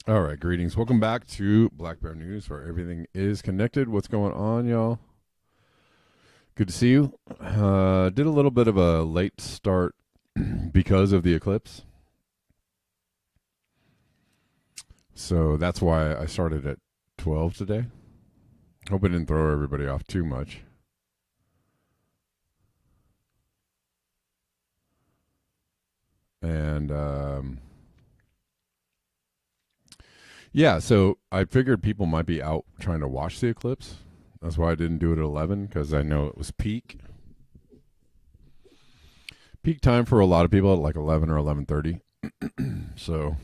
All right, greetings. Welcome back to Black Bear News, where everything is connected. What's going on, y'all? Good to see you. Did a little bit of a late start because of the eclipse. So that's why I started at 12 today. Hope I didn't throw everybody off too much. And yeah, so I figured people might be out trying to watch the eclipse. That's why I didn't do it at 11, because I know it was peak time for a lot of people at like 11 or 11:30. So,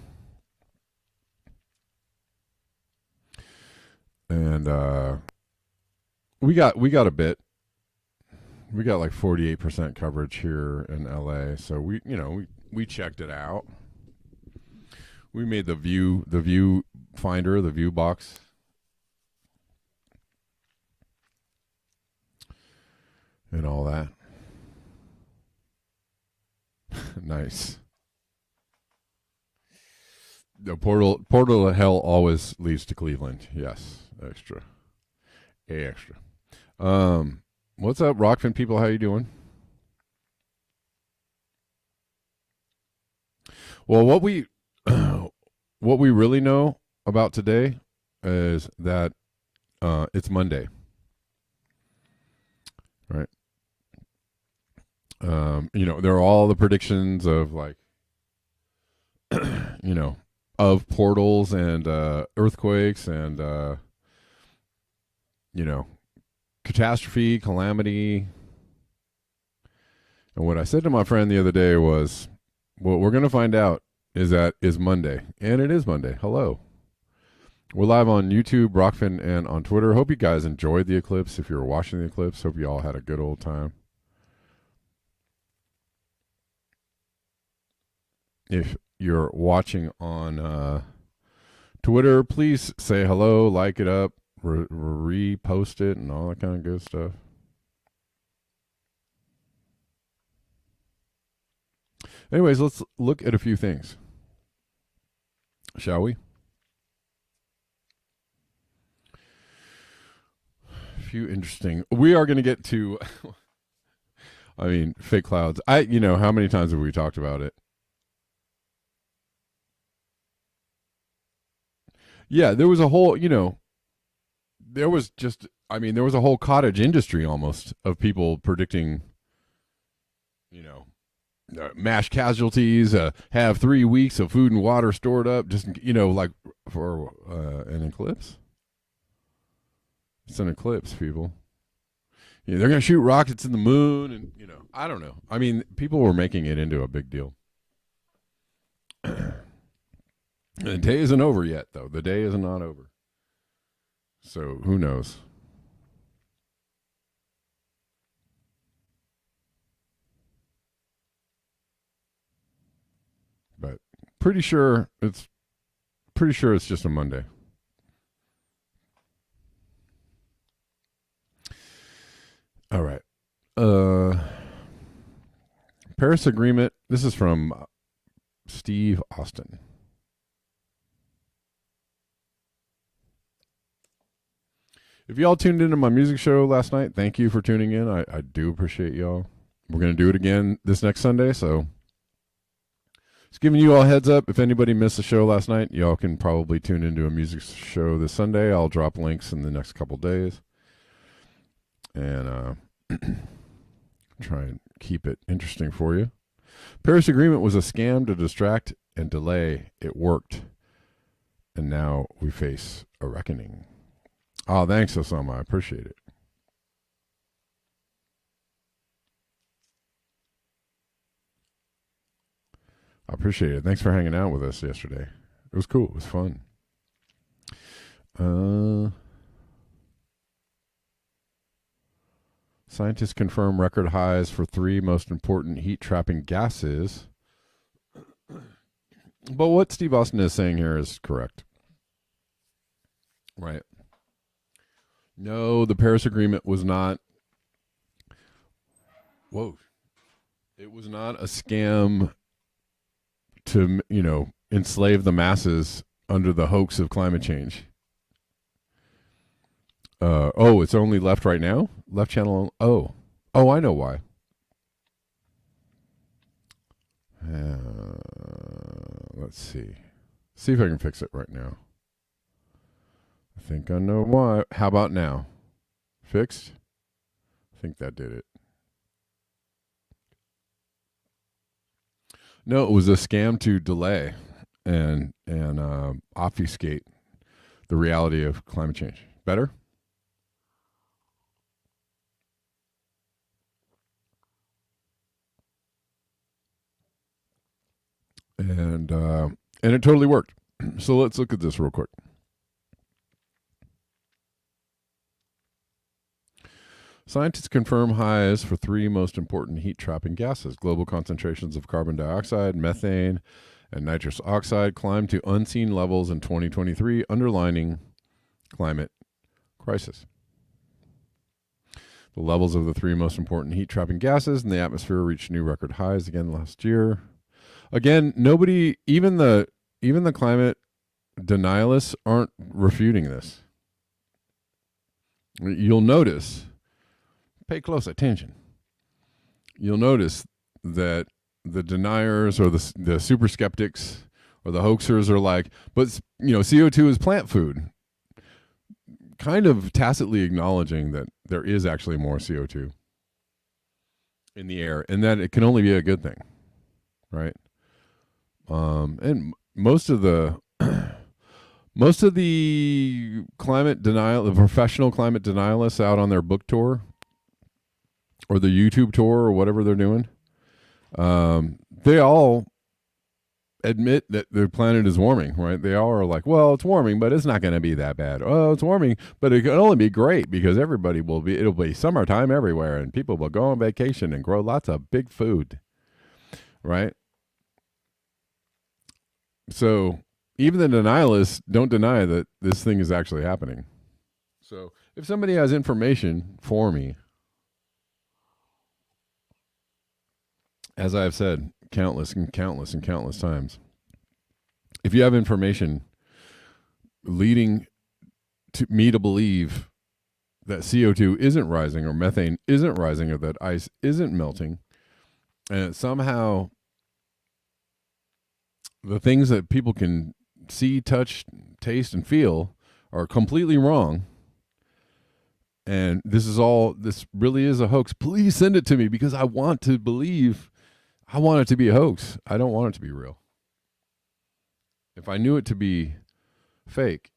and we got a bit. We got like 48% coverage here in LA. So we checked it out. We made the view finder, the view box. And all that. Nice. The portal to hell always leads to Cleveland. Yes, extra. What's up, Rockfin people? How you doing? Well, what we really know about today is that it's Monday, right? There are all the predictions of like, of portals and earthquakes and catastrophe, calamity. And what I said to my friend the other day was, what we're going to find out is Monday. And it is Monday. Hello. We're live on YouTube, Rockfin, and on Twitter. Hope you guys enjoyed the eclipse. If you were watching the eclipse, hope you all had a good old time. If you're watching on Twitter, please say hello, like it up, repost it, and all that kind of good stuff. Anyways, let's look at a few things, shall we? A few interesting. We are going to get to, I mean, fake clouds. How many times have we talked about it? Yeah, there was a whole, there was a whole cottage industry almost of people predicting, mass casualties, have 3 weeks of food and water stored up, just, like for an eclipse. It's an eclipse, people. They're going to shoot rockets in the moon, and, I don't know. I mean, people were making it into a big deal. The day isn't over yet, though. The day is not over. So who knows? But pretty sure it's just a Monday. All right. Paris Agreement. This is from Steve Austin. If y'all tuned into my music show last night, thank you for tuning in. I do appreciate y'all. We're going to do it again this next Sunday, so just giving you all a heads up. If anybody missed the show last night, y'all can probably tune into a music show this Sunday. I'll drop links in the next couple days. And try and keep it interesting for you. Paris Agreement was a scam to distract and delay. It worked. And now we face a reckoning. Oh, thanks, Osama. I appreciate it. I appreciate it. Thanks for hanging out with us yesterday. It was cool. It was fun. Scientists confirm record highs for 3 most important heat-trapping gases. But what Steve Austin is saying here is correct. Right. No, the Paris Agreement was not. Whoa. It was not a scam to, enslave the masses under the hoax of climate change. It's only left right now? Left channel. Oh, I know why. Let's see. See if I can fix it right now. I think I know why. How about now? Fixed? I think that did it. No, it was a scam to delay and obfuscate the reality of climate change. Better? And it totally worked. So let's look at this real quick. Scientists confirm highs for three most important heat-trapping gases. Global concentrations of carbon dioxide, methane, and nitrous oxide climbed to unseen levels in 2023, underlining climate crisis. The levels of the three most important heat-trapping gases in the atmosphere reached new record highs again last year. Again, nobody, even the climate denialists aren't refuting this. You'll notice, pay close attention. You'll notice that the deniers or the super skeptics or the hoaxers are like, but CO2 is plant food. Kind of tacitly acknowledging that there is actually more CO2 in the air and that it can only be a good thing, right? And most of the climate denial, the professional climate denialists out on their book tour or the YouTube tour or whatever they're doing, they all admit that the planet is warming, right? They all are like, well, it's warming, but it's not going to be that bad. Oh, it's warming, but it can only be great because it'll be summertime everywhere and people will go on vacation and grow lots of big food, right? So even the denialists don't deny that this thing is actually happening. So if somebody has information for me, as I've said countless times, if you have information leading to me to believe that CO2 isn't rising or methane isn't rising or that ice isn't melting, and somehow the things that people can see, touch, taste, and feel are completely wrong, and this really is a hoax, please send it to me because I want to believe. I want it to be a hoax. I don't want it to be real. If I knew it to be fake,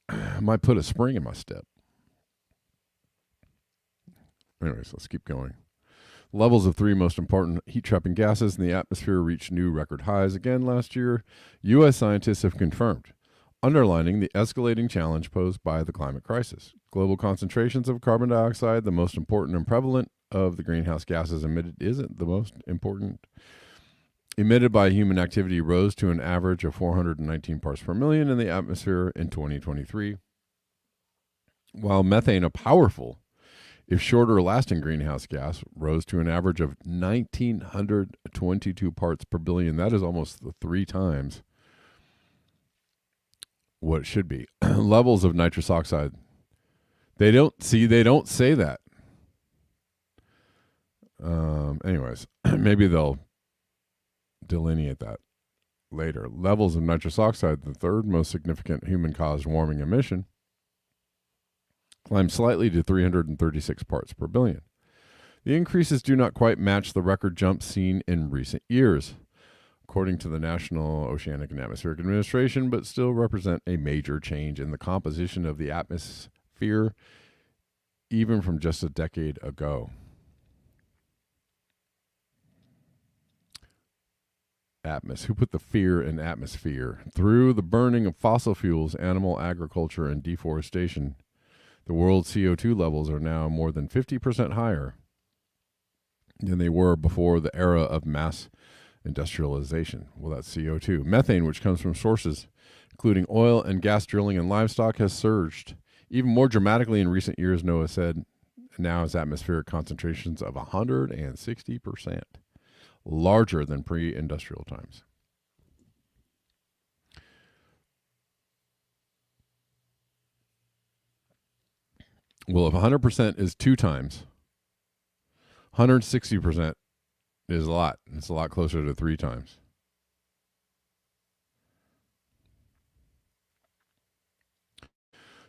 I might put a spring in my step. Anyways, let's keep going. Levels of three most important heat-trapping gases in the atmosphere reached new record highs again last year, U.S. scientists have confirmed, underlining the escalating challenge posed by the climate crisis. Global concentrations of carbon dioxide, the most important and prevalent of the greenhouse gases emitted by human activity, rose to an average of 419 parts per million in the atmosphere in 2023, while methane, a powerful, if shorter lasting greenhouse gas, rose to an average of 1,922 parts per billion. That is almost 3 times what it should be. Levels of nitrous oxide. They don't say that. Anyways, maybe they'll delineate that later. Levels of nitrous oxide, the third most significant human-caused warming emission, climbed slightly to 336 parts per billion. The increases do not quite match the record jump seen in recent years, according to the National Oceanic and Atmospheric Administration, but still represent a major change in the composition of the atmosphere, even from just a decade ago. Who put the fear in atmosphere? Through the burning of fossil fuels, animal agriculture, and deforestation, the world's CO2 levels are now more than 50% higher than they were before the era of mass industrialization. Well, that's CO2. Methane, which comes from sources including oil and gas drilling and livestock, has surged even more dramatically in recent years, NOAA said, now has atmospheric concentrations of 160%. Larger than pre-industrial times. Well, if 100% is 2 times, 160% is a lot. It's a lot closer to 3 times.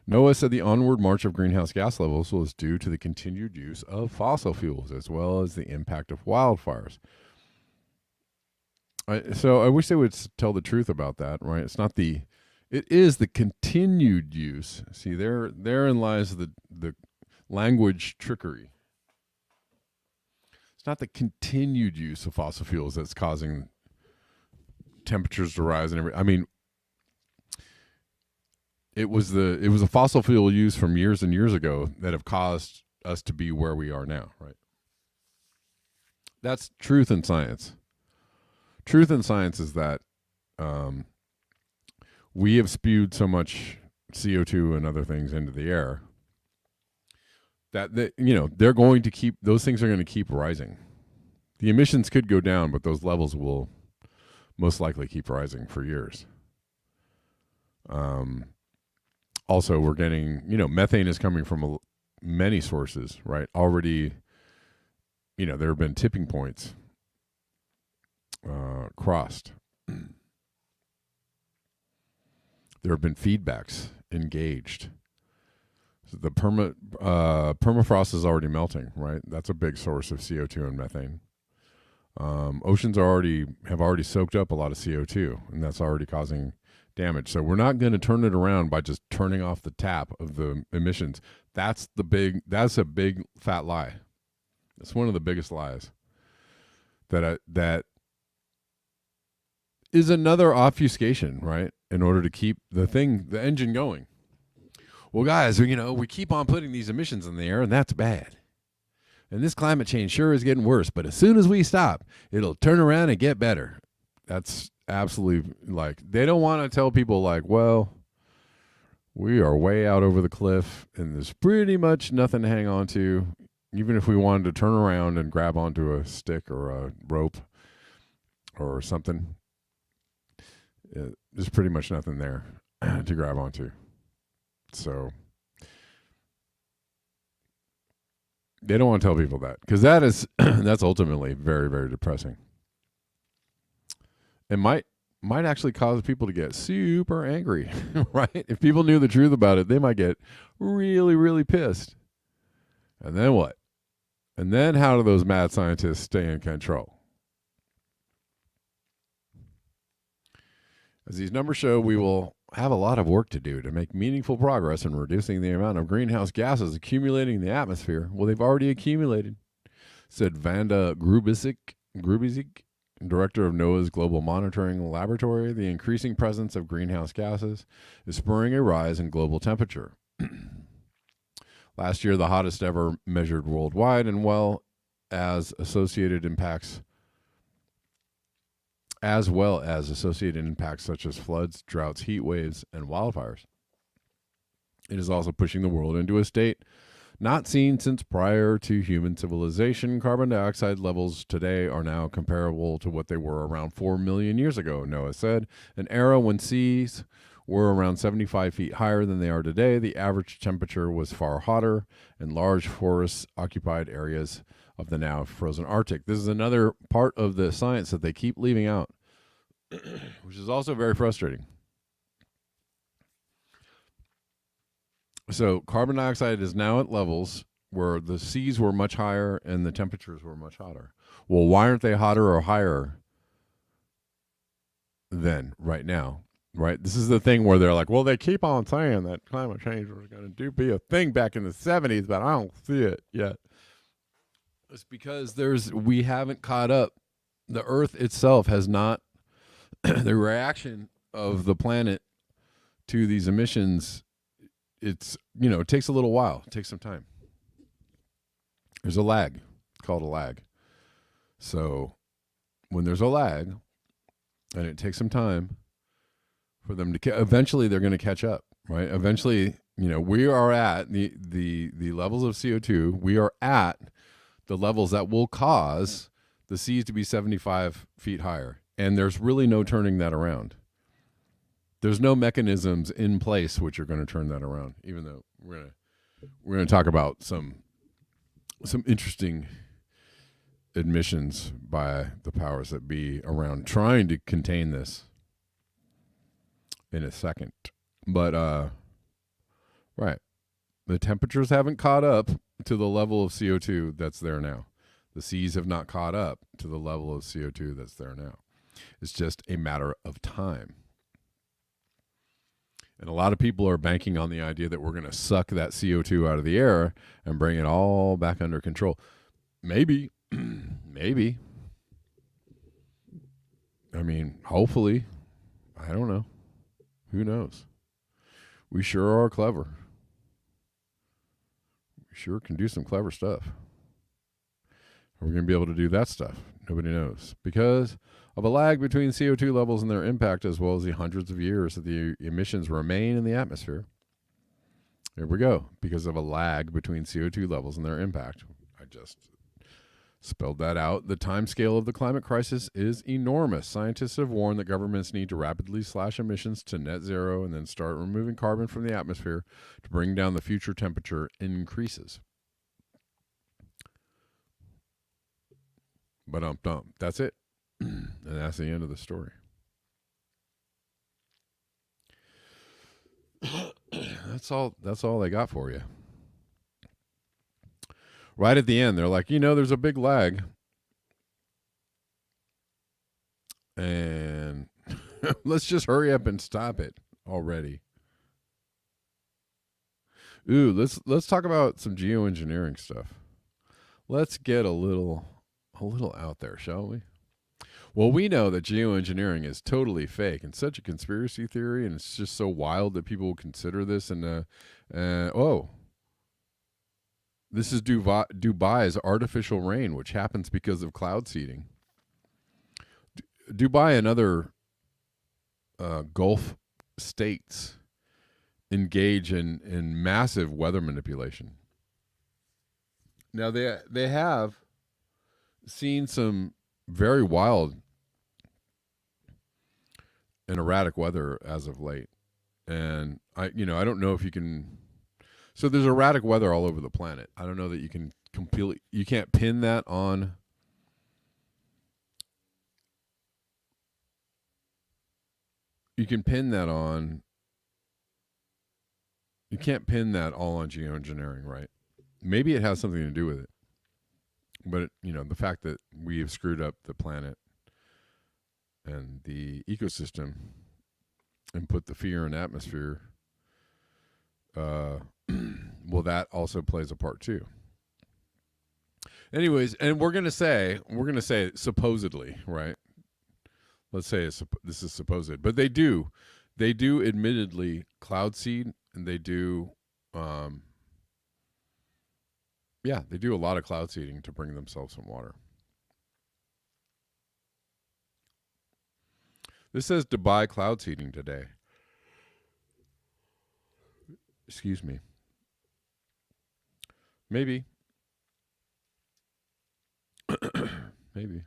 NOAA said the onward march of greenhouse gas levels was due to the continued use of fossil fuels as well as the impact of wildfires. So I wish they would tell the truth about that, right? It is the continued use. See, therein lies the language trickery. It's not the continued use of fossil fuels that's causing temperatures to rise and everything. I mean, it was a fossil fuel use from years and years ago that have caused us to be where we are now, right? That's truth in science. Truth in science is that we have spewed so much CO2 and other things into the air that they're going to keep, those things are going to keep rising. The emissions could go down, but those levels will most likely keep rising for years. Also, we're getting, methane is coming from many sources, right? Already, there have been tipping points crossed. There have been feedbacks engaged. So the permafrost is already melting, right? That's a big source of CO2 and methane. Oceans have already soaked up a lot of CO2, and that's already causing damage. So we're not going to turn it around by just turning off the tap of the emissions. That's a big fat lie. It's one of the biggest lies. That is another obfuscation, right? In order to keep the engine going. Well, guys, we keep on putting these emissions in the air, and that's bad. And this climate change sure is getting worse. But as soon as we stop, it'll turn around and get better. That's absolutely, they don't want to tell people well, we are way out over the cliff, and there's pretty much nothing to hang on to. Even if we wanted to turn around and grab onto a stick or a rope or something, there's pretty much nothing there to grab onto. So they don't want to tell people that, because that's ultimately very, very depressing. It might actually cause people to get super angry, right? If people knew the truth about it, they might get really, really pissed. And then what? And then how do those mad scientists stay in control? As these numbers show, we will have a lot of work to do to make meaningful progress in reducing the amount of greenhouse gases accumulating in the atmosphere. Well, they've already accumulated, said Vanda Grubisic, director of NOAA's Global Monitoring Laboratory. The increasing presence of greenhouse gases is spurring a rise in global temperature. Last year, the hottest ever measured worldwide, and as well as associated impacts such as floods, droughts, heat waves, and wildfires. It is also pushing the world into a state not seen since prior to human civilization. Carbon dioxide levels today are now comparable to what they were around 4 million years ago, NOAA said, an era when seas were around 75 feet higher than they are today. The average temperature was far hotter, and large forests occupied areas of the now frozen Arctic. This is another part of the science that they keep leaving out, which is also very frustrating. So carbon dioxide is now at levels where the seas were much higher and the temperatures were much hotter. Well, why aren't they hotter or higher than right now? Right? This is the thing where they're like, well, they keep on saying that climate change was going to be a thing back in the 70s, but I don't see it yet. It's because we haven't caught up. The Earth itself has not, the reaction of the planet to these emissions, it takes a little while. It takes some time. There's a lag. It's called a lag. So when there's a lag and it takes some time for them to eventually they're going to catch up, right? Eventually, we are at the levels of CO2. We are at the levels that will cause the seas to be 75 feet higher. And there's really no turning that around. There's no mechanisms in place which are going to turn that around, even though we're going to we're going to talk about some interesting admissions by the powers that be around trying to contain this in a second. But right, the temperatures haven't caught up to the level of CO2 that's there now. The seas have not caught up to the level of CO2 that's there now. It's just a matter of time. And a lot of people are banking on the idea that we're going to suck that CO2 out of the air and bring it all back under control. Maybe. Maybe. I mean, hopefully. I don't know. Who knows? We sure are clever. We sure can do some clever stuff. Are we going to be able to do that stuff? Nobody knows. Because of a lag between CO2 levels and their impact, as well as the hundreds of years that the emissions remain in the atmosphere. Here we go. Because of a lag between CO2 levels and their impact. I just spelled that out. The timescale of the climate crisis is enormous. Scientists have warned that governments need to rapidly slash emissions to net zero and then start removing carbon from the atmosphere to bring down the future temperature increases. But that's it. And that's the end of the story. That's all they got for you. Right at the end, they're like, there's a big lag. And let's just hurry up and stop it already. Ooh, let's talk about some geoengineering stuff. Let's get a little out there, shall we? Well, we know that geoengineering is totally fake and such a conspiracy theory, and it's just so wild that people will consider this. And this is Dubai's artificial rain, which happens because of cloud seeding. Dubai and other Gulf states engage in massive weather manipulation. Now they have seen some very wild and erratic weather as of late, and I don't know if you can. So there's erratic weather all over the planet. I don't know that you can you can't pin that on. You can pin that on. You can't pin that all on geoengineering, right? Maybe it has something to do with it. But, the fact that we have screwed up the planet and the ecosystem and put the fear in the atmosphere, well, that also plays a part too. Anyways, and we're going to say supposedly, right? Let's say this is supposed, but they do admittedly cloud seed, and they do, they do a lot of cloud seeding to bring themselves some water. This says Dubai cloud seeding today. Excuse me. Maybe. Maybe.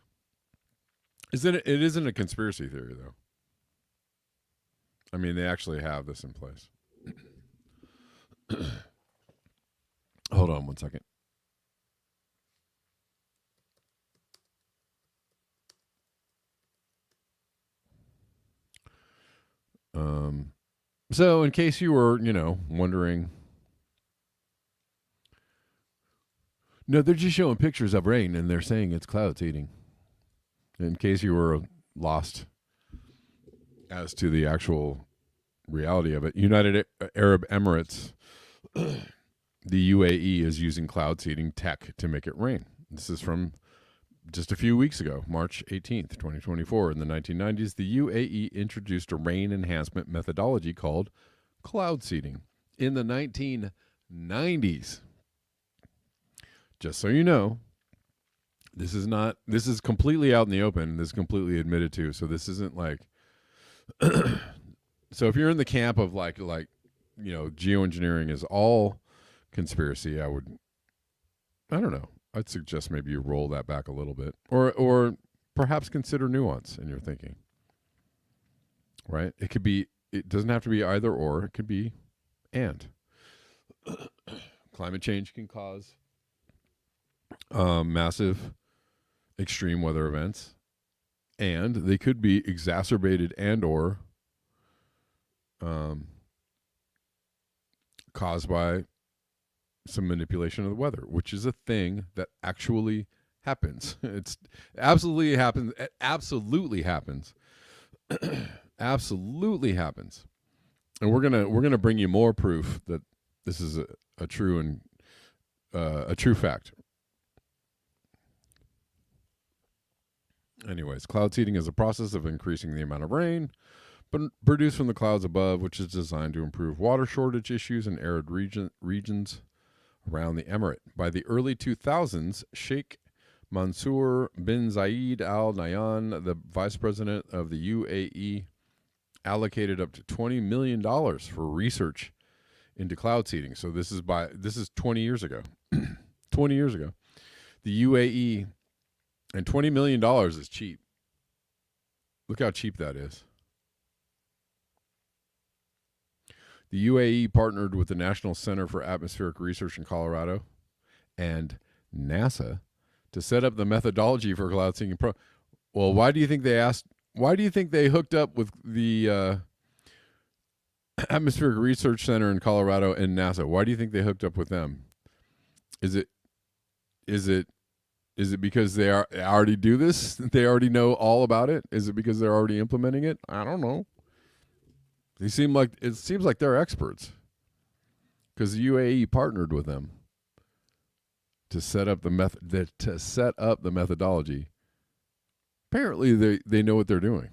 It isn't a conspiracy theory, though. I mean, they actually have this in place. Hold on one second. So in case you were, wondering, no, they're just showing pictures of rain and they're saying it's cloud seeding. In case you were lost as to the actual reality of it, United Arab Emirates, the UAE, is using cloud seeding tech to make it rain. This is from just a few weeks ago, March 18th, 2024. In the 1990s, the UAE introduced a rain enhancement methodology called cloud seeding. In the 1990s. Just so you know, this is completely out in the open. This is completely admitted to. So this isn't like, so if you're in the camp of like, geoengineering is all conspiracy, I don't know. I'd suggest maybe you roll that back a little bit, or perhaps consider nuance in your thinking. Right? It doesn't have to be either or. It could be and. climate change can cause massive extreme weather events, and they could be exacerbated and or caused by some manipulation of the weather, which is a thing that actually happens. It's absolutely happens. It absolutely happens. Absolutely happens. And we're gonna bring you more proof that this is a true and a true fact. Anyways, cloud seeding is a process of increasing the amount of rain produced from the clouds above, which is designed to improve water shortage issues in arid regions around the emirate. By the early 2000s, Sheikh Mansour bin Zayed Al Nahyan, the vice president of the UAE, allocated up to $20 million for research into cloud seeding. So this is 20 years ago. 20 years ago. The UAE, and $20 million is cheap. Look how cheap that is. The UAE partnered with the National Center for Atmospheric Research in Colorado and NASA to set up the methodology for cloud seeding. Well, why do you think they hooked up with the Atmospheric Research Center in Colorado and NASA? Why do you think they hooked up with them? Is it because they already do this? They already know all about it? Is it because they're already implementing it? I don't know. It seems like they're experts because the UAE partnered with them to set up the methodology. Apparently, they know what they're doing.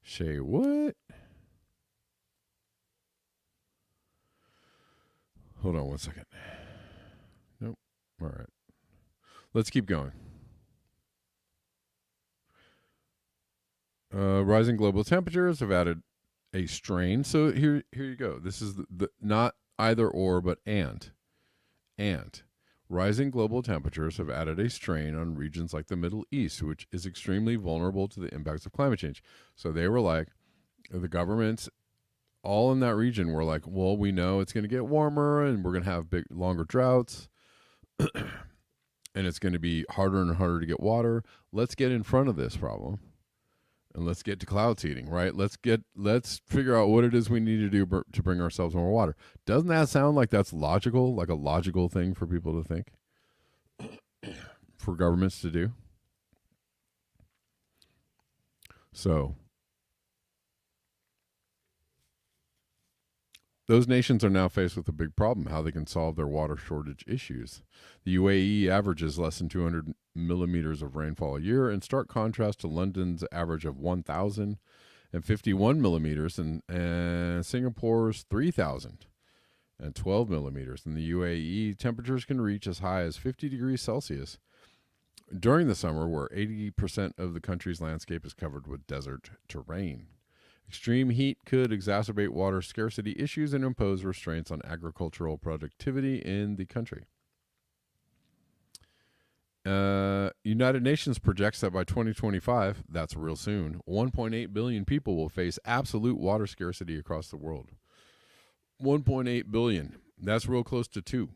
Shay, what? Hold on one second. Nope. All right. Let's keep going. Rising global temperatures have added a strain. So here you go. This is the not either or, but and. Rising global temperatures have added a strain on regions like the Middle East, which is extremely vulnerable to the impacts of climate change. So they were like, the governments all in that region were like, well, we know it's going to get warmer and we're going to have longer droughts and it's going to be harder and harder to get water. Let's get in front of this problem and let's get to cloud seeding, right? Let's figure out what it is we need to do to bring ourselves more water. Doesn't that sound like that's logical, like a logical thing for people to think, for governments to do? So those nations are now faced with a big problem, how they can solve their water shortage issues. The UAE averages less than 200 millimeters of rainfall a year, in stark contrast to London's average of 1,051 millimeters and Singapore's 3,012 millimeters. In the UAE, temperatures can reach as high as 50 degrees Celsius during the summer, where 80% of the country's landscape is covered with desert terrain. Extreme heat could exacerbate water scarcity issues and impose restraints on agricultural productivity in the country. United Nations projects that by 2025, that's real soon, 1.8 billion people will face absolute water scarcity across the world. 1.8 billion. That's real close to 2.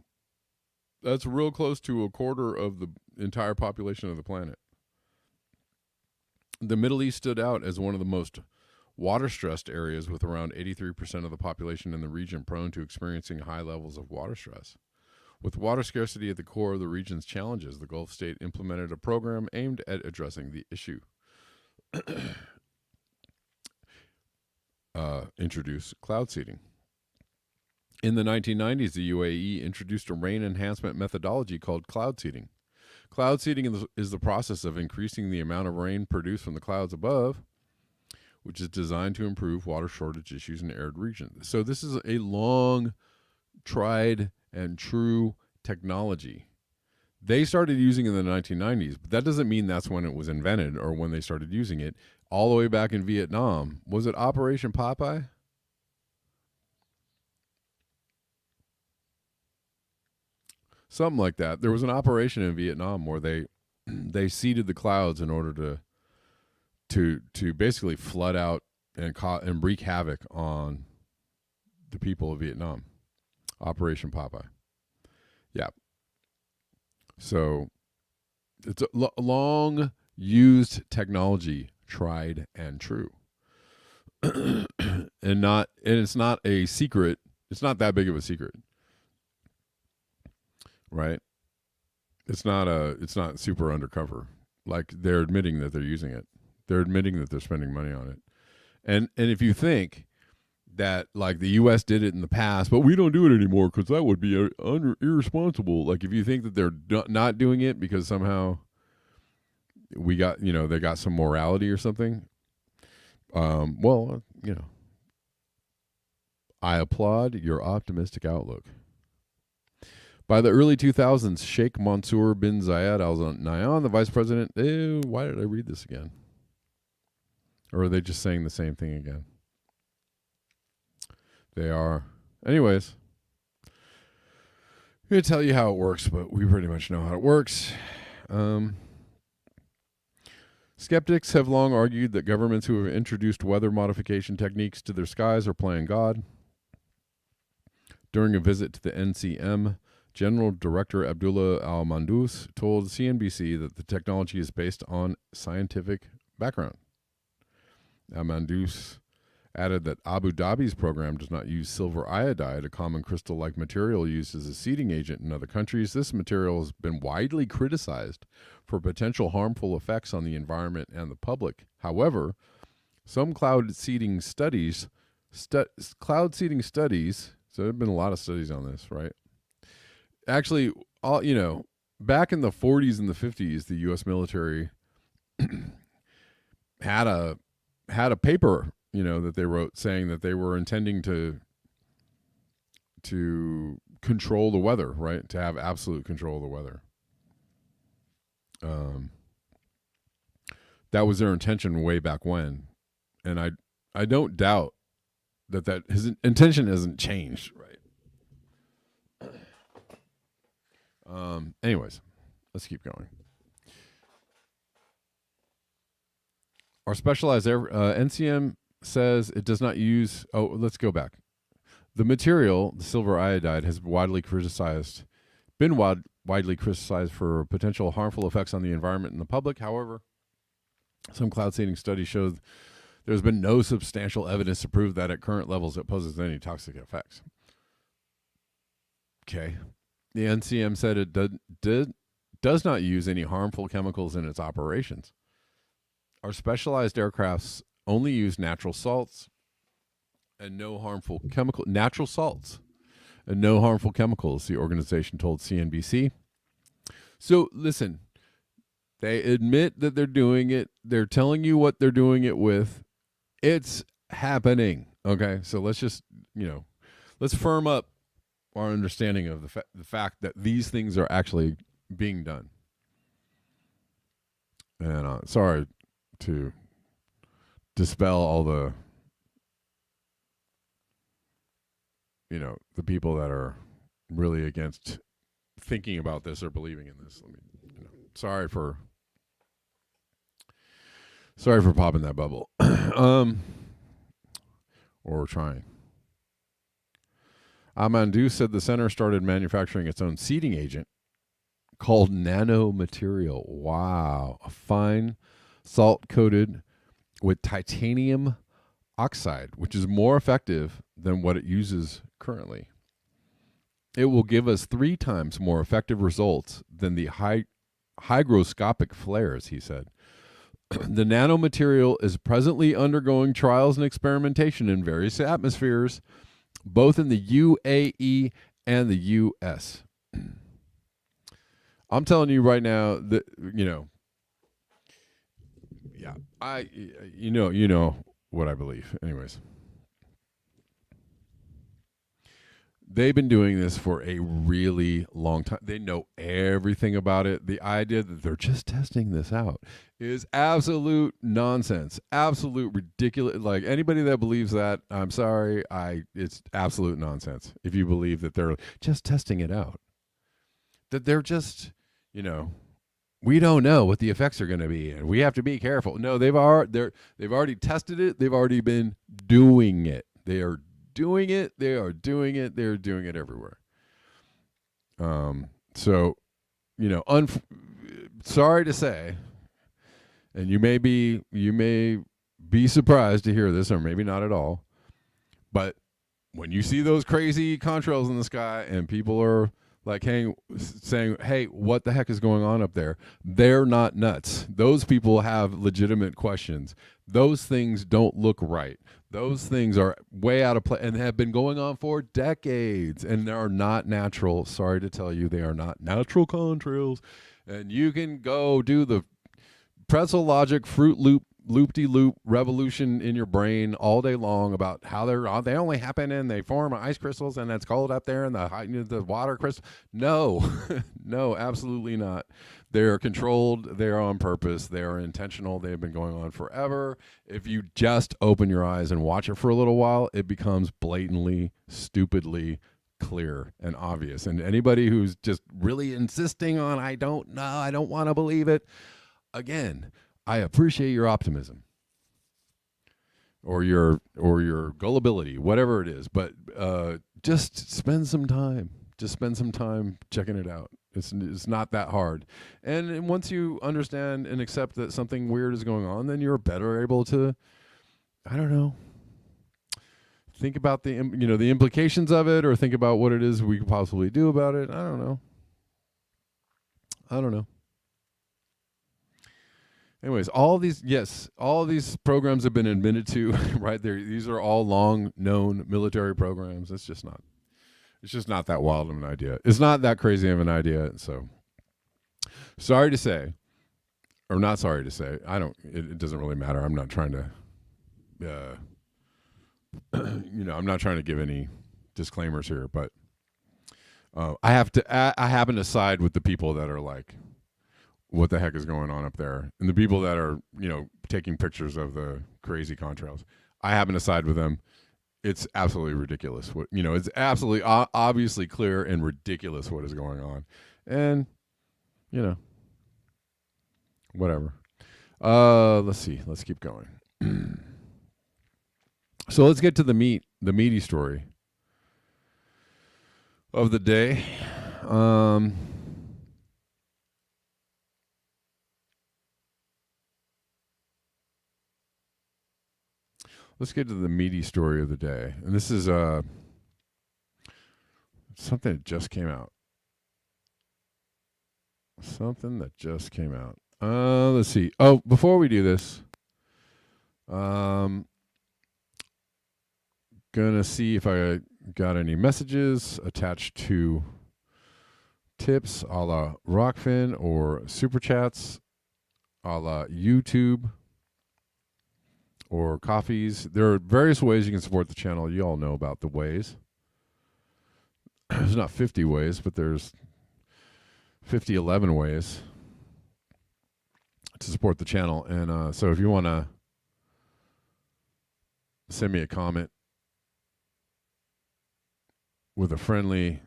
That's real close to a quarter of the entire population of the planet. The Middle East stood out as one of the most water-stressed areas, with around 83% of the population in the region prone to experiencing high levels of water stress. With water scarcity at the core of the region's challenges, the Gulf state implemented a program aimed at addressing the issue. Introduce cloud seeding. In the 1990s, the UAE introduced a rain enhancement methodology called cloud seeding. Cloud seeding is the process of increasing the amount of rain produced from the clouds above, which is designed to improve water shortage issues in arid regions. So this is a long, tried and true technology. They started using it in the 1990s, but that doesn't mean that's when it was invented or when they started using it. All the way back in Vietnam. Was it Operation Popeye? something like that. There was an operation in Vietnam where they seeded the clouds in order to basically flood out and wreak havoc on the people of Vietnam. Operation Popeye. Yeah. So it's a long used technology, tried and true. and it's not a secret. It's not that big of a secret. Right? It's not super undercover. Like, they're admitting that they're using it. They're admitting that they're spending money on it. And if you think that, like, the U.S. did it in the past, but we don't do it anymore because that would be irresponsible. Like, if you think that they're not doing it because somehow they got some morality or something, well, I applaud your optimistic outlook. By the early 2000s, Sheikh Mansour bin Zayed Al Nahyan, the vice president. Why did I read this again? Or are they just saying the same thing again? They are. Anyways, I'm going to tell you how it works, but we pretty much know how it works. Skeptics have long argued that governments who have introduced weather modification techniques to their skies are playing God. During a visit to the NCM, General Director Abdullah Al-Mandous told CNBC that the technology is based on scientific background. Al-Mandous added that Abu Dhabi's program does not use silver iodide, a common crystal-like material used as a seeding agent in other countries. This material has been widely criticized for potential harmful effects on the environment and the public. However, some cloud seeding studies, so there have been a lot of studies on this, right? Actually, back in the 40s and the 50s, the U.S. military had a paper, that they wrote saying that they were intending to control the weather, right? To have absolute control of the weather. That was their intention way back when, and I don't doubt that his intention hasn't changed, right? Anyways, let's keep going. Our specialized NCM says it does not use. Oh, let's go back. The material, the silver iodide, has been widely criticized for potential harmful effects on the environment and the public. However, some cloud seeding studies show there's been no substantial evidence to prove that at current levels it poses any toxic effects. Okay. The NCM said it does not use any harmful chemicals in its operations. Our specialized aircrafts only use natural salts and no harmful chemicals, the organization told CNBC. So listen, they admit that they're doing it. They're telling you what they're doing it with. It's happening. Okay, so let's just, let's firm up our understanding of the fact that these things are actually being done. And sorry to dispel all the, the people that are really against thinking about this or believing in this. Sorry for popping that bubble. Or trying. Amandu said the center started manufacturing its own seeding agent called nanomaterial. Wow. A fine salt coated with titanium oxide, which is more effective than what it uses currently. It will give us 3 times more effective results than the hygroscopic flares, he said. The nanomaterial is presently undergoing trials and experimentation in various atmospheres, both in the UAE and the US. I'm telling you right now that, you know what I believe. Anyways, they've been doing this for a really long time. They know everything about it. The idea that they're just testing this out is absolute nonsense, absolute ridiculous. Like, anybody that believes that, I'm sorry, it's absolute nonsense if you believe that they're just testing it out. that they're just, you know, we don't know what the effects are going to be, and we have to be careful. No, they've already tested it. They've already been doing it. They are doing it. They are doing it. They're doing it everywhere. So, you know, sorry to say, and you may be surprised to hear this, or maybe not at all, but when you see those crazy contrails in the sky and people are like saying, hey, what the heck is going on up there? They're not nuts. Those people have legitimate questions. Those things don't look right. Those things are way out of place and have been going on for decades, and they are not natural. Sorry to tell you, they are not natural contrails. And you can go do the pretzel logic fruit loop-de-loop revolution in your brain all day long about how they only happen and they form ice crystals and it's cold up there and the water crystal. No, no, absolutely not. They're controlled. They're on purpose. They are intentional. They have been going on forever. If you just open your eyes and watch it for a little while, it becomes blatantly, stupidly clear and obvious. And anybody who's just really insisting on, I don't know, I don't want to believe it, again, I appreciate your optimism or your gullibility, whatever it is, but just spend some time. Just spend some time checking it out. It's not that hard. And once you understand and accept that something weird is going on, then you're better able to, I don't know, think about the implications of it, or think about what it is we could possibly do about it. I don't know. Anyways, all of these programs have been admitted to, right there. These are all long known military programs. It's just not that wild of an idea. It's not that crazy of an idea. So sorry to say, or not sorry to say, it doesn't really matter. I'm not trying to, I'm not trying to give any disclaimers here, but I happen to side with the people that are like, what the heck is going on up there? And the people that are, taking pictures of the crazy contrails, I happen to side with them. It's absolutely ridiculous. It's absolutely obviously clear and ridiculous what is going on. And, whatever. Let's see. Let's keep going. So let's get to the meaty story of the day. Let's get to the meaty story of the day. And this is something that just came out. Let's see. Oh, before we do this, gonna see if I got any messages attached to tips a la Rockfin or Super Chats a la YouTube or coffees. There are various ways you can support the channel. You all know about the ways. There's not 50 ways, but there's 11 ways to support the channel. And so if you want to send me a comment with a friendly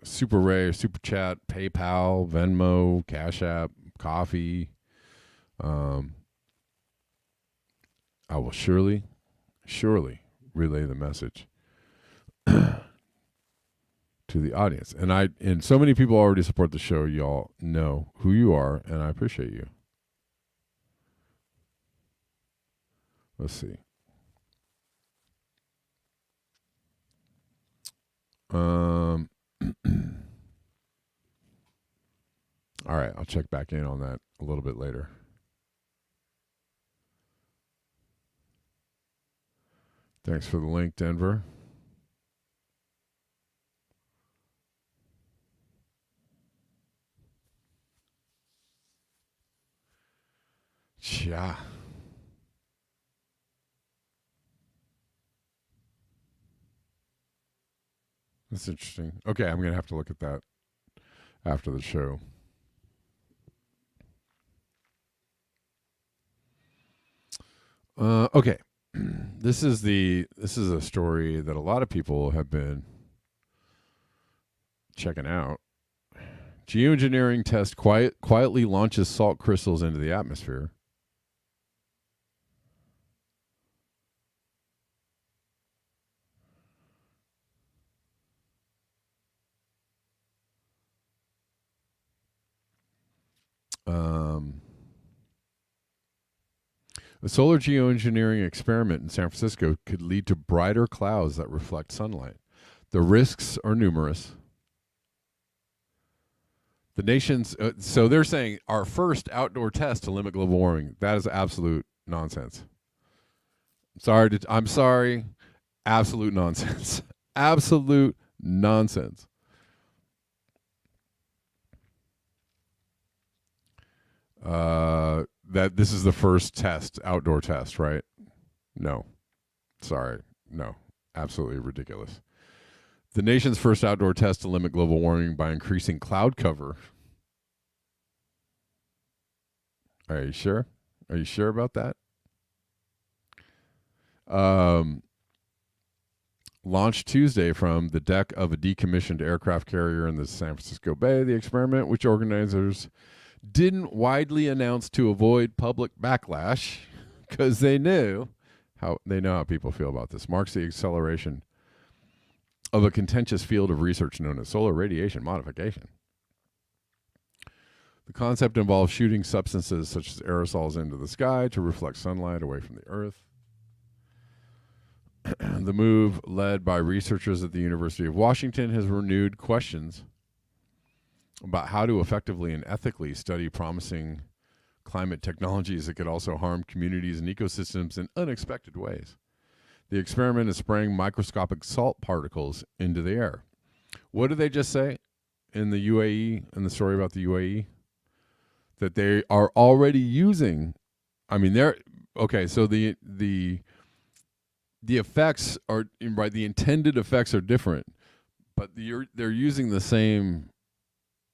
Super Ray or Super Chat, PayPal, Venmo, Cash App, coffee, I will surely relay the message to the audience. And so many people already support the show. Y'all know who you are, and I appreciate you. Let's see. All right, I'll check back in on that a little bit later. Thanks for the link, Denver. Yeah. That's interesting. Okay, I'm going to have to look at that after the show. Okay. This is a story that a lot of people have been checking out. Geoengineering test quietly launches salt crystals into the atmosphere. A solar geoengineering experiment in San Francisco could lead to brighter clouds that reflect sunlight. The risks are numerous. The nation's so they're saying our first outdoor test to limit global warming. That is absolute nonsense. I'm sorry. Absolute nonsense. Absolute nonsense. That this is the first test, outdoor test, right? No. Sorry. No. Absolutely ridiculous. The nation's first outdoor test to limit global warming by increasing cloud cover. Are you sure? Are you sure about that? Launched Tuesday from the deck of a decommissioned aircraft carrier in the San Francisco Bay. The experiment, which organizers didn't widely announce to avoid public backlash, because they know how people feel about this, marks the acceleration of a contentious field of research known as solar radiation modification. The concept involves shooting substances such as aerosols into the sky to reflect sunlight away from the Earth. The move, led by researchers at the University of Washington, has renewed questions about how to effectively and ethically study promising climate technologies that could also harm communities and ecosystems in unexpected ways. The experiment is spraying microscopic salt particles into the air. What did they just say in the UAE, in the story about the UAE? That they are already using, they're, okay, so the effects are, right, the intended effects are different, but they're using the same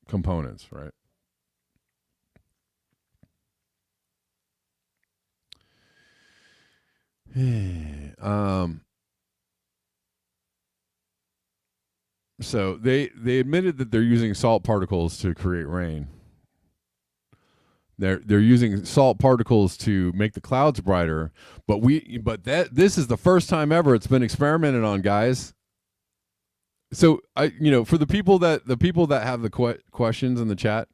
components, right? So they admitted that they're using salt particles to create rain. They're using salt particles to make the clouds brighter, but this is the first time ever it's been experimented on, guys. So for the people that have the questions in the chat,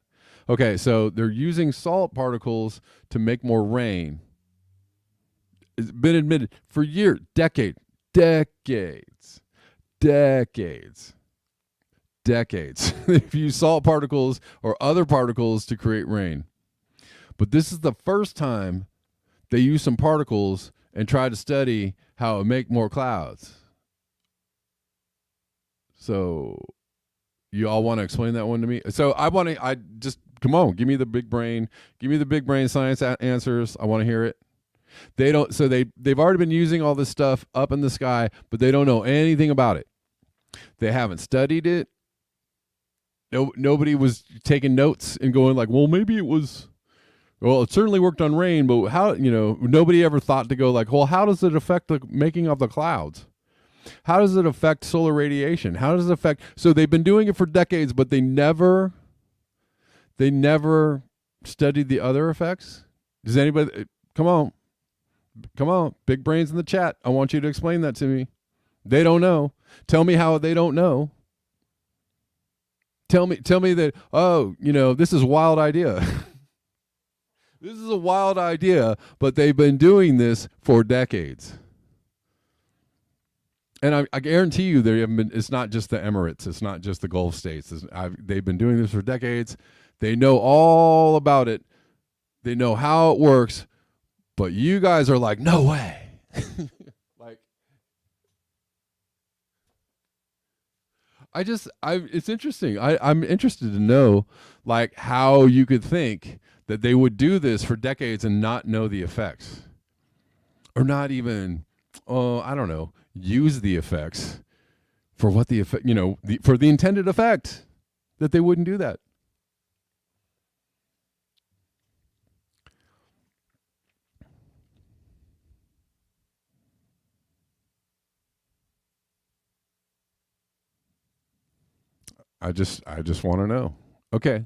okay, so they're using salt particles to make more rain. It's been admitted for years, decades. They've used salt particles or other particles to create rain. But this is the first time they use some particles and try to study how it make more clouds. So you all want to explain that one to me? So come on, give me the big brain science answers. I want to hear it. They've already been using all this stuff up in the sky, but they don't know anything about it. They haven't studied it. Nobody was taking notes and going like, well, maybe it was. Well, it certainly worked on rain, but how, nobody ever thought to go like, well, how does it affect the making of the clouds? How does it affect solar radiation? How does it affect? So they've been doing it for decades, but they never studied the other effects. Does anybody, come on, big brains in the chat. I want you to explain that to me. They don't know. Tell me how they don't know. Tell me that, this is a wild idea. This is a wild idea, but they've been doing this for decades. And I guarantee you, it's not just the Emirates. It's not just the Gulf states. They've been doing this for decades. They know all about it. They know how it works. But you guys are like, no way. It's interesting. I'm interested to know, like, how you could think that they would do this for decades and not know the effects, or not even, I don't know, use the effects for what the effect, for the intended effect, that they wouldn't do that. I just want to know. Okay.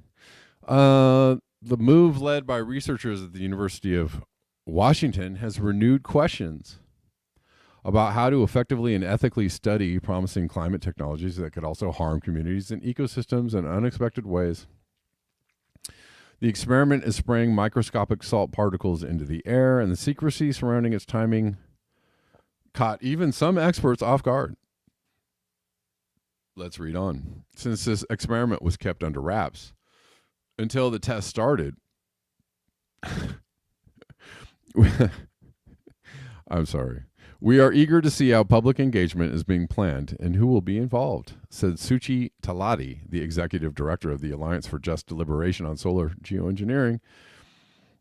The move led by researchers at the University of Washington has renewed questions about how to effectively and ethically study promising climate technologies that could also harm communities and ecosystems in unexpected ways. The experiment is spraying microscopic salt particles into the air, and the secrecy surrounding its timing caught even some experts off guard. Let's read on. Since this experiment was kept under wraps until the test started, I'm sorry. We are eager to see how public engagement is being planned and who will be involved, said Suchi Talati, the executive director of the Alliance for Just Deliberation on Solar Geoengineering,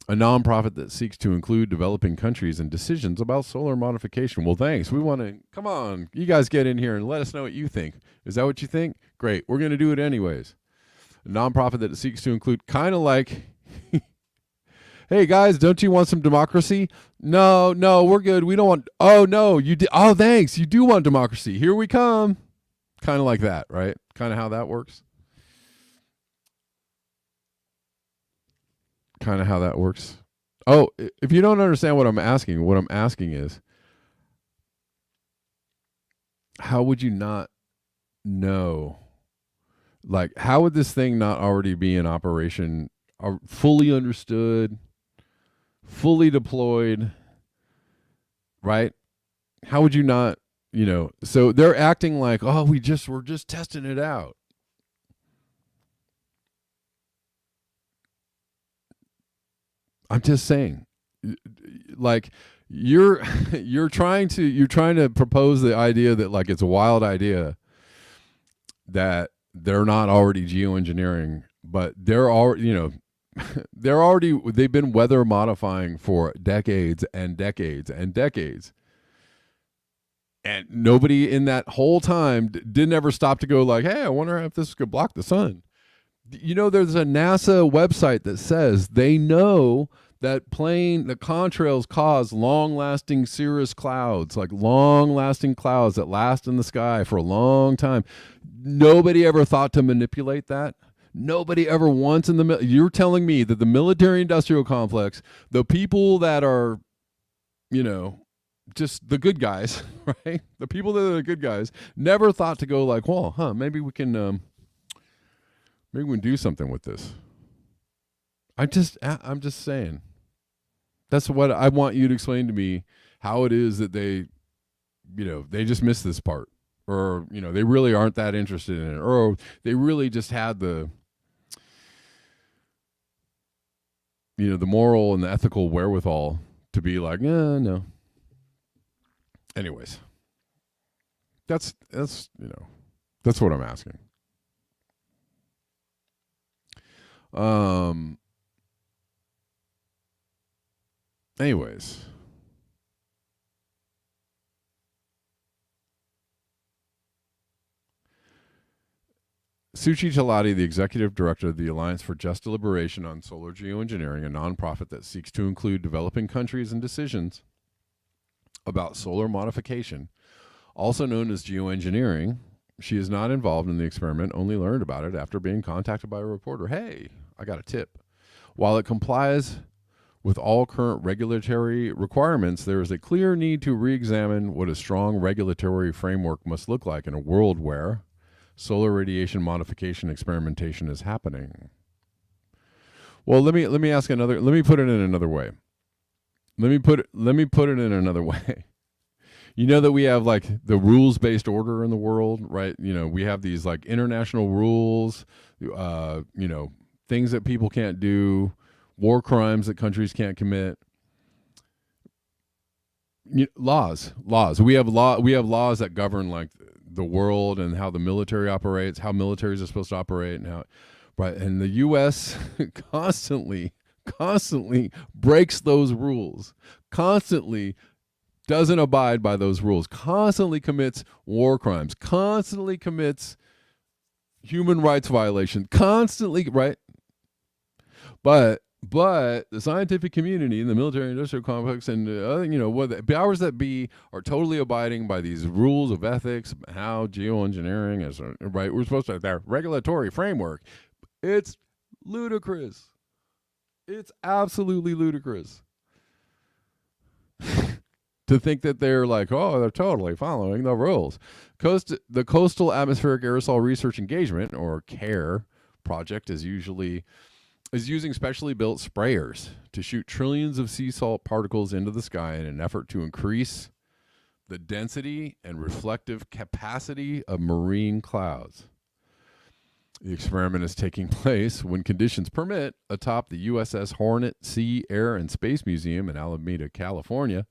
a nonprofit that seeks to include developing countries in decisions about solar modification. Well, thanks. We want to, come on, you guys get in here and let us know what you think. Is that what you think? Great. We're going to do it anyways. A nonprofit that seeks to include, kind of like, hey guys, don't you want some democracy? No, we're good. We don't want, oh no, you did, oh thanks, you do want democracy. Here we come. Kind of like that, right? Kind of how that works. Kind of how that works. Oh, if you don't understand what I'm asking is, how would you not know? Like, how would this thing not already be in operation, fully understood, fully deployed, right? How would you not, so they're acting like, oh, we're just testing it out. I'm just saying, like, you're trying to propose the idea that, like, it's a wild idea that they're not already geoengineering, but they're already, they've been weather modifying for decades and decades and decades. And nobody in that whole time didn't ever stop to go like, hey, I wonder if this could block the sun. There's a NASA website that says they know that the contrails cause long-lasting cirrus clouds, like long-lasting clouds that last in the sky for a long time. Nobody ever thought to manipulate that. Nobody ever once you're telling me that the military-industrial complex, the people that are, just the good guys, right? The people that are the good guys never thought to go like, well, maybe we can do something with this. I'm just saying. That's what I want you to explain to me, how it is that they just missed this part, or, they really aren't that interested in it, or they really just had the moral and the ethical wherewithal to be like, no. Anyways, that's what I'm asking. Anyways, Suchi Talati, the executive director of the Alliance for Just Deliberation on Solar Geoengineering, a nonprofit that seeks to include developing countries in decisions about solar modification, also known as geoengineering. She is not involved in the experiment, only learned about it after being contacted by a reporter. Hey, I got a tip. While it complies with all current regulatory requirements, there is a clear need to re-examine what a strong regulatory framework must look like in a world where solar radiation modification experimentation is happening. Well, let me ask another. Let me put it in another way. Let me put it in another way. You know that we have like the rules-based order in the world, right? We have these like international rules, things that people can't do, war crimes that countries can't commit. Laws. We have laws that govern like the world and how the military operates, how militaries are supposed to operate, and how, right? And the U.S. constantly breaks those rules, constantly doesn't abide by those rules, constantly commits war crimes, constantly commits human rights violations, constantly, right? But the scientific community and the military industrial complex and what the powers that be are totally abiding by these rules of ethics, how geoengineering is, right? We're supposed to have their regulatory framework. It's ludicrous. It's absolutely ludicrous to think that they're like, oh, they're totally following the rules. The Coastal Atmospheric Aerosol Research Engagement, or CARE, project is using specially built sprayers to shoot trillions of sea salt particles into the sky in an effort to increase the density and reflective capacity of marine clouds. The experiment is taking place, when conditions permit, atop the USS Hornet Sea, Air, and Space Museum in Alameda, California,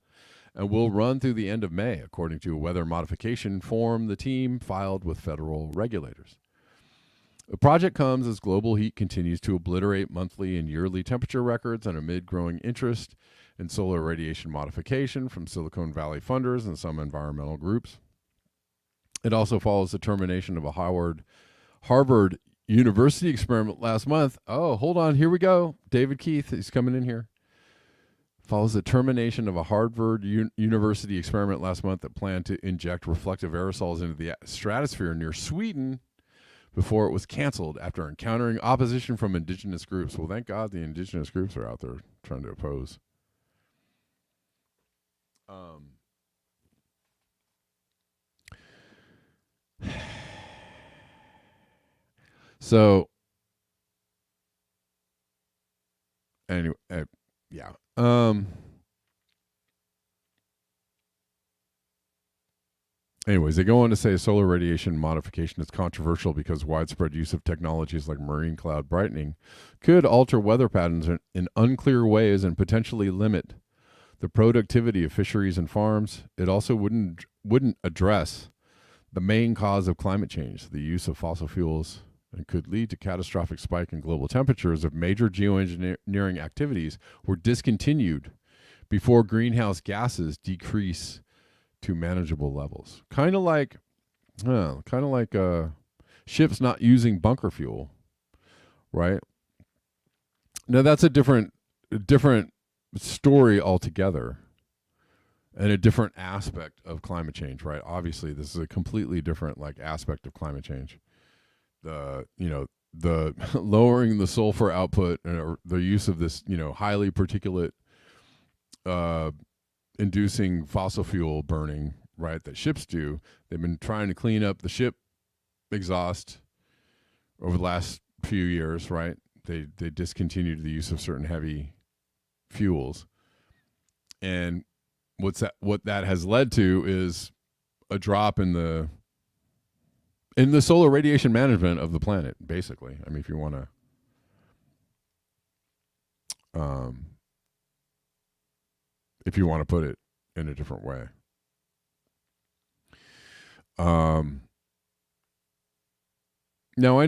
and will run through the end of May, according to a weather modification form the team filed with federal regulators. The project comes as global heat continues to obliterate monthly and yearly temperature records, and amid growing interest in solar radiation modification from Silicon Valley funders and some environmental groups. It also follows the termination of a Harvard University experiment last month. Oh, hold on. Here we go. David Keith is coming in here. Follows the termination of a Harvard University experiment last month that planned to inject reflective aerosols into the stratosphere near Sweden before it was canceled after encountering opposition from indigenous groups. Well, thank God the indigenous groups are out there trying to oppose. So, anyway, yeah. Anyways, they go on to say solar radiation modification is controversial because widespread use of technologies like marine cloud brightening could alter weather patterns in unclear ways and potentially limit the productivity of fisheries and farms. It also wouldn't address the main cause of climate change, the use of fossil fuels, and could lead to catastrophic spike in global temperatures if major geoengineering activities were discontinued before greenhouse gases decrease to manageable levels. Kind of like ships not using bunker fuel, right? Now that's a different story altogether, and a different aspect of climate change, right? Obviously, this is a completely different aspect of climate change. The lowering the sulfur output, or the use of this highly particulate inducing fossil fuel burning, right, that ships do. They've been trying to clean up the ship exhaust over the last few years, right? They discontinued the use of certain heavy fuels, and what that has led to is a drop in the solar radiation management of the planet, basically. I mean, if you want to put it in a different way. Now I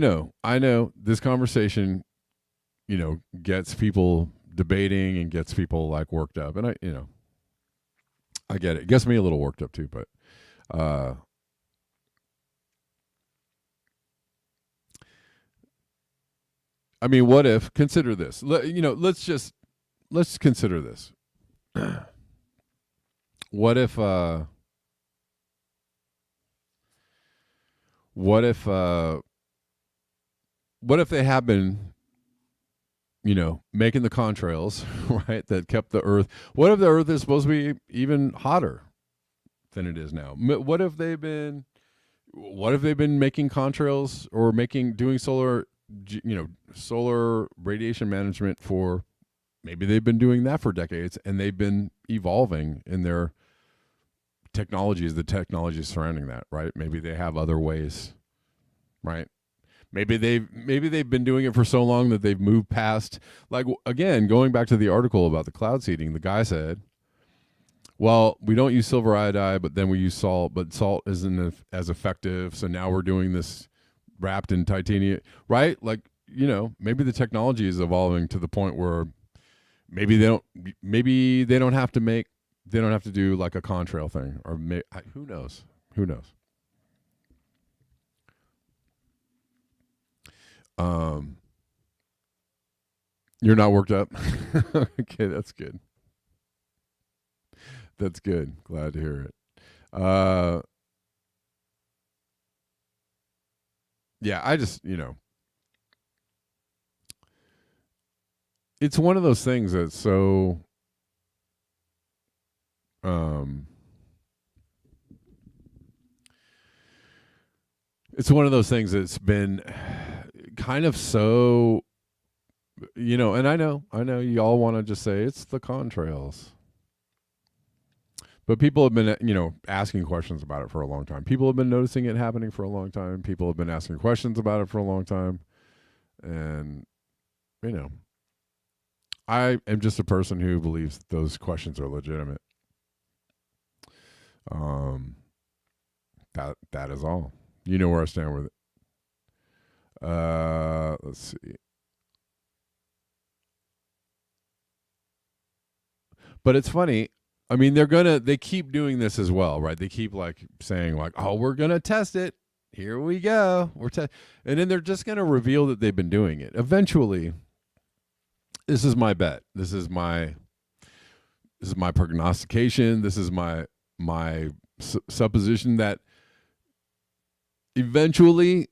know this conversation, gets people debating and gets people worked up, and I get it. It gets me a little worked up too, but I mean, what if, consider this, let's consider this. What if they have been, making the contrails, right, that kept the Earth. What if the Earth is supposed to be even hotter than it is now? What if they've been making contrails or doing solar radiation management for, maybe they've been doing that for decades, and they've been evolving in their technologies, the technologies surrounding that, right? Maybe they have other ways, right? Maybe they've been doing it for so long that they've moved past, again, going back to the article about the cloud seeding, the guy said, well, we don't use silver iodide, but then we use salt, but salt isn't as effective, so now we're doing this wrapped in titanium, right? Maybe the technology is evolving to the point where maybe they don't have to do a contrail thing, or who knows? You're not worked up? Okay, that's good. Glad to hear it. Yeah, I just, it's one of those things that's so um it's one of those things that's been kind of so, and I know you all want to just say it's the contrails. But people have been, asking questions about it for a long time. People have been noticing it happening for a long time. People have been asking questions about it for a long time. And, I am just a person who believes those questions are legitimate. That is all. You know where I stand with it. Let's see. But it's funny. I mean, they keep doing this as well, right? They keep like saying like, "Oh, we're gonna test it. Here we go. And then they're just gonna reveal that they've been doing it. Eventually, this is my bet. This is my prognostication. This is my supposition that eventually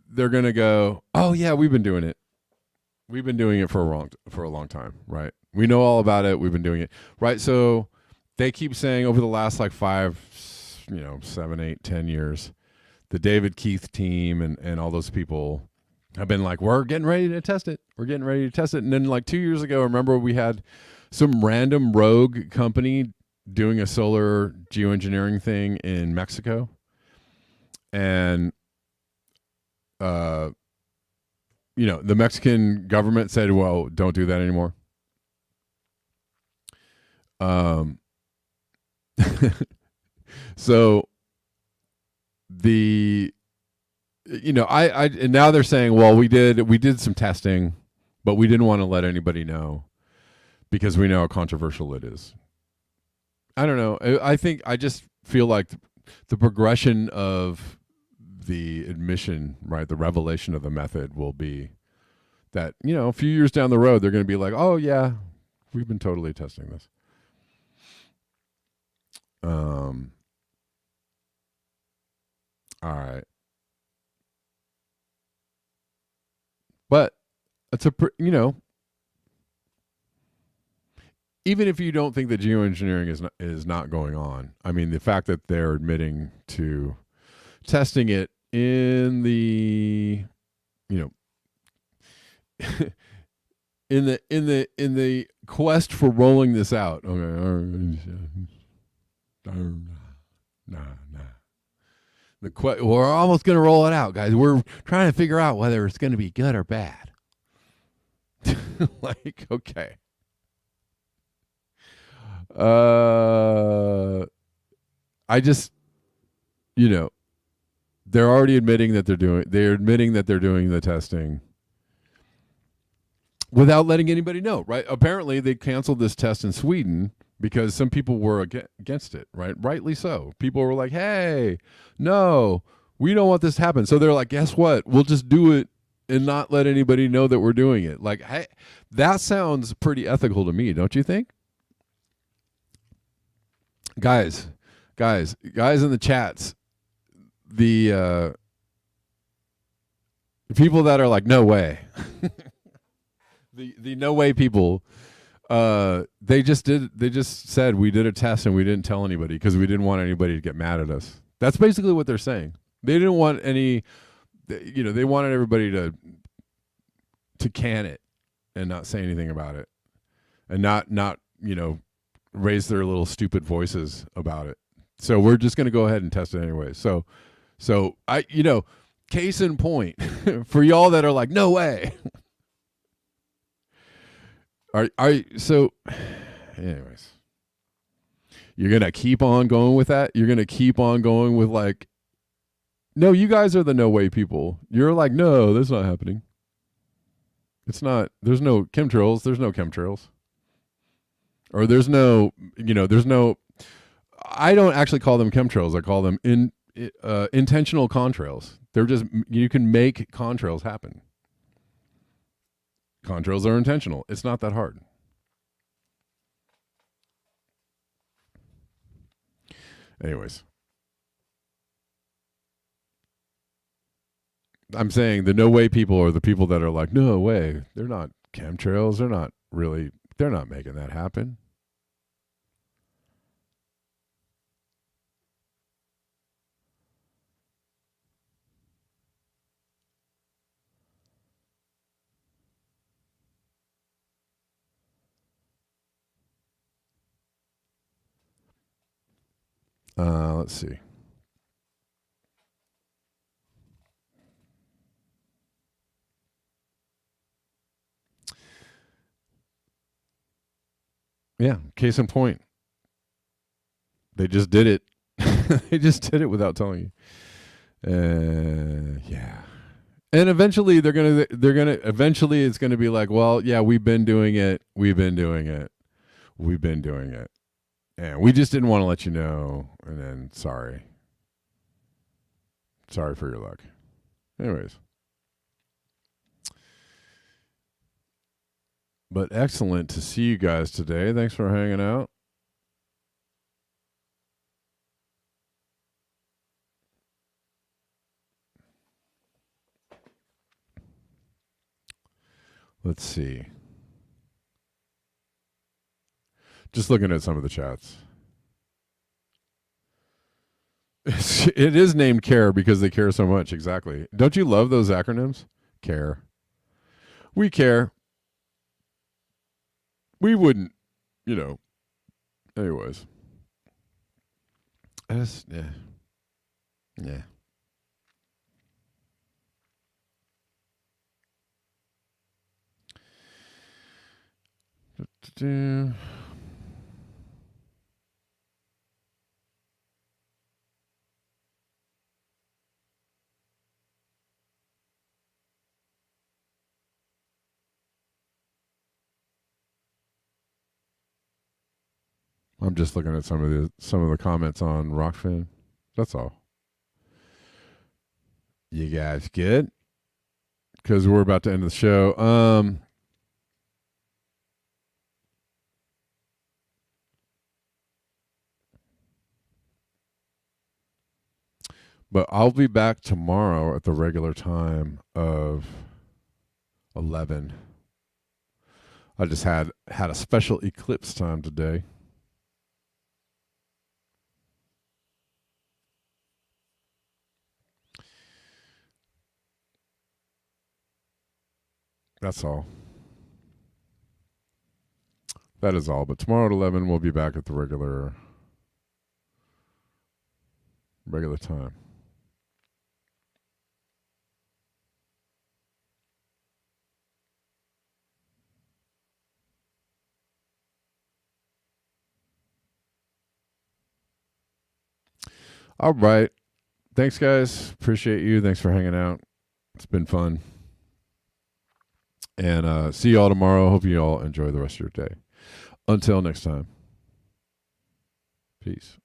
they're gonna go, "Oh yeah, we've been doing it. We've been doing it for a long time, right? We know all about it. We've been doing it, right?" So they keep saying over the last like 5, 7, 8, 10 years, the David Keith team and all those people have been like, we're getting ready to test it. We're getting ready to test it. And then like 2 years ago, remember we had some random rogue company doing a solar geoengineering thing in Mexico. And, the Mexican government said, well, don't do that anymore. So and now they're saying, well, we did some testing, but we didn't want to let anybody know because we know how controversial it is. I don't know. I just feel like the progression of the admission, right, the revelation of the method will be that, a few years down the road, they're going to be like, oh yeah, we've been totally testing this. All right. But it's even if you don't think that geoengineering is not going on, I mean, the fact that they're admitting to testing it in the, in the quest for rolling this out. Okay. Nah. We're almost going to roll it out, guys. We're trying to figure out whether it's going to be good or bad. Like, okay. I just, they're already admitting that they're admitting that they're doing the testing without letting anybody know, right? Apparently they canceled this test in Sweden because some people were against it, right? Rightly so. People were like, hey, no, we don't want this to happen. So they're like, guess what? We'll just do it and not let anybody know that we're doing it. Like, hey, that sounds pretty ethical to me, don't you think? Guys in the chats, the people that are like, no way. the no way people, they just said we did a test and we didn't tell anybody because we didn't want anybody to get mad at us. That's basically what they're saying. They didn't want any, they wanted everybody to can it and not say anything about it and not raise their little stupid voices about it. So we're just going to go ahead and test it anyway. So I, case in point for y'all that are like, no way. So anyways, you're going to keep on going with that. You're going to keep on going with like, no, you guys are the no way people. You're like, no, that's not happening. It's not, there's no chemtrails. There's no chemtrails. Or there's no, I don't actually call them chemtrails. I call them intentional contrails. They're just, you can make contrails happen. Contrails are intentional. It's not that hard. Anyways. I'm saying the no way people are the people that are like, no way. They're not chemtrails. They're not they're not making that happen. Let's see. Yeah, case in point. They just did it. They just did it without telling you. Yeah. And eventually eventually it's gonna be like, well, yeah, we've been doing it. And we just didn't want to let you know. And then sorry for your luck. Anyways. But excellent to see you guys today. Thanks for hanging out. Let's see. Just looking at some of the chats. It is named CARE because they care so much. Exactly. Don't you love those acronyms? CARE. We care. We wouldn't, anyways. Yeah. I'm just looking at some of the comments on Rockfin. That's all. You guys good? Because we're about to end the show. But I'll be back tomorrow at the regular time of 11. I just had a special eclipse time today. That's all. That is all. But tomorrow at 11, we'll be back at the regular time. All right. Thanks, guys. Appreciate you. Thanks for hanging out. It's been fun. And see you all tomorrow. Hope you all enjoy the rest of your day. Until next time. Peace.